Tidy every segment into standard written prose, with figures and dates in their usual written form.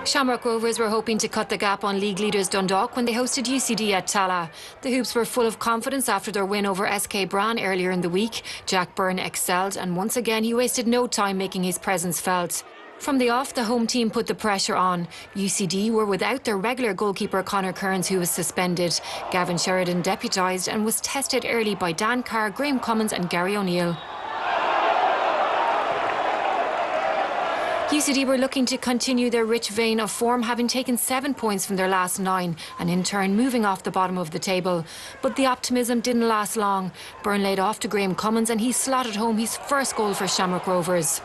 Shamrock Rovers were hoping to cut the gap on league leaders Dundalk when they hosted UCD at Tallaght. The Hoops were full of confidence after their win over SK Brann earlier in the week. Jack Byrne excelled, and once again he wasted no time making his presence felt. From the off, the home team put the pressure on. UCD were without their regular goalkeeper Conor Kearns, who was suspended. Gavin Sheridan deputised and was tested early by Dan Carr, Graham Cummins and Gary O'Neill. UCD were looking to continue their rich vein of form, having taken 7 points from their last 9 and in turn moving off the bottom of the table. But the optimism didn't last long. Byrne laid off to Graham Cummins and he slotted home his first goal for Shamrock Rovers.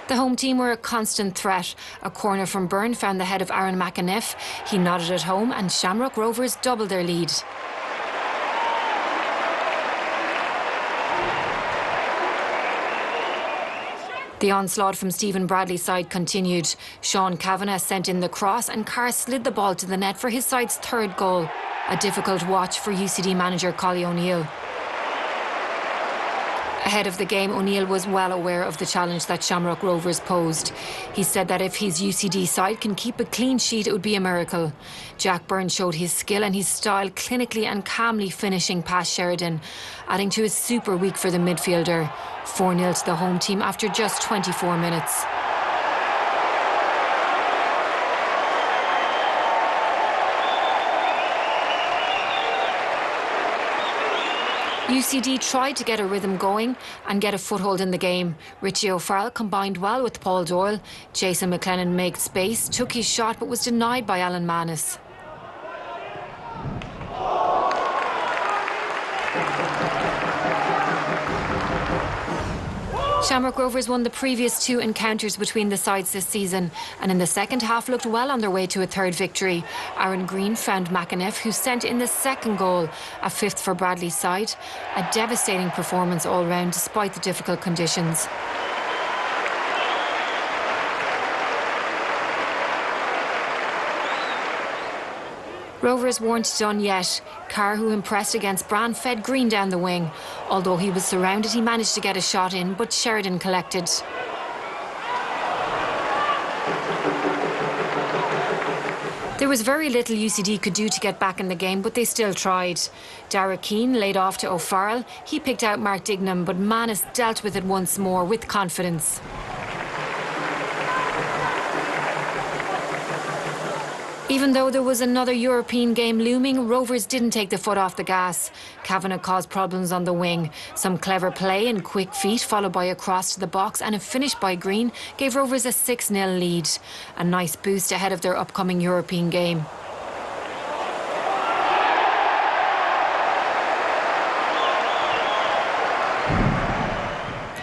The home team were a constant threat. A corner from Byrne found the head of Aaron McAneff. He nodded it home and Shamrock Rovers doubled their lead. The onslaught from Stephen Bradley's side continued. Sean Kavanagh sent in the cross and Carr slid the ball to the net for his side's third goal. A difficult watch for UCD manager Collie O'Neill. Ahead of the game, O'Neill was well aware of the challenge that Shamrock Rovers posed. He said that if his UCD side can keep a clean sheet, it would be a miracle. Jack Byrne showed his skill and his style, clinically and calmly finishing past Sheridan, adding to his super week for the midfielder. 4-0 to the home team after just 24 minutes. UCD tried to get a rhythm going and get a foothold in the game. Richie O'Farrell combined well with Paul Doyle. Jason McLennan made space, took his shot but was denied by Alan Manus. Shamrock Rovers won the previous 2 encounters between the sides this season and in the second half looked well on their way to a third victory. Aaron Green found McAneff, who sent in the second goal, a 5th for Bradley's side. A devastating performance all round despite the difficult conditions. Rovers weren't done yet. Carr, who impressed against Brann, fed Green down the wing. Although he was surrounded, he managed to get a shot in, but Sheridan collected. There was very little UCD could do to get back in the game, but they still tried. Dara Keane laid off to O'Farrell. He picked out Mark Dignam, but Manus dealt with it once more with confidence. Even though there was another European game looming, Rovers didn't take the foot off the gas. Kavanagh caused problems on the wing. Some clever play and quick feet, followed by a cross to the box and a finish by Green, gave Rovers a 6-0 lead. A nice boost ahead of their upcoming European game.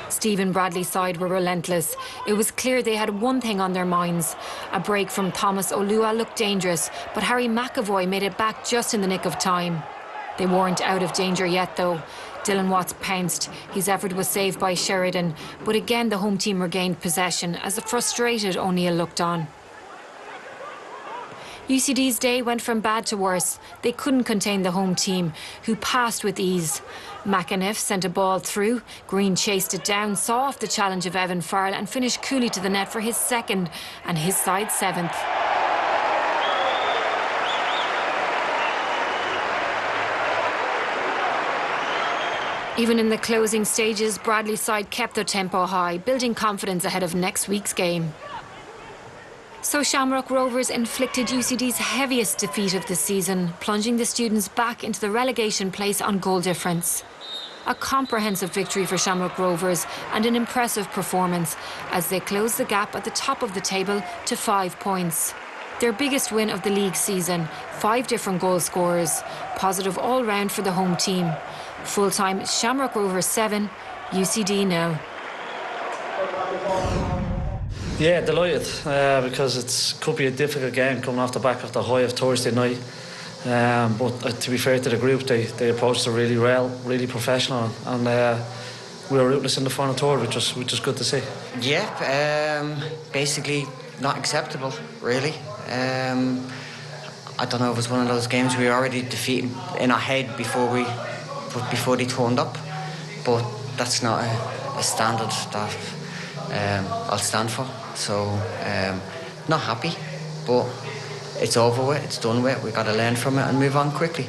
Stephen Bradley's side were relentless. It was clear they had one thing on their minds. A break from Thomas Olua looked dangerous, but Harry McAvoy made it back just in the nick of time. They weren't out of danger yet, though. Dylan Watts pounced. His effort was saved by Sheridan, but again the home team regained possession as the frustrated O'Neill looked on. UCD's day went from bad to worse. They couldn't contain the home team, who passed with ease. McAneff sent a ball through. Green chased it down, saw off the challenge of Evan Farrell and finished coolly to the net for his 2nd and his side's 7th. Even in the closing stages, Bradley's side kept their tempo high, building confidence ahead of next week's game. So Shamrock Rovers inflicted UCD's heaviest defeat of the season, plunging the students back into the relegation place on goal difference. A comprehensive victory for Shamrock Rovers and an impressive performance as they closed the gap at the top of the table to 5 points. Their biggest win of the league season, 5 different goal scorers, positive all round for the home team. Full-time Shamrock Rovers 7, UCD 0. Yeah, delighted because it could be a difficult game coming off the back of the high of Thursday night. But to be fair to the group, they approached it really well, really professional, and we were rootless in the final third, which was good to see. Yeah, basically not acceptable, really. I don't know if it was one of those games we were already defeated in our head before they turned up, but that's not a a standard that I'll stand for. So not happy, but it's over with, it's done with. We've got to learn from it and move on quickly.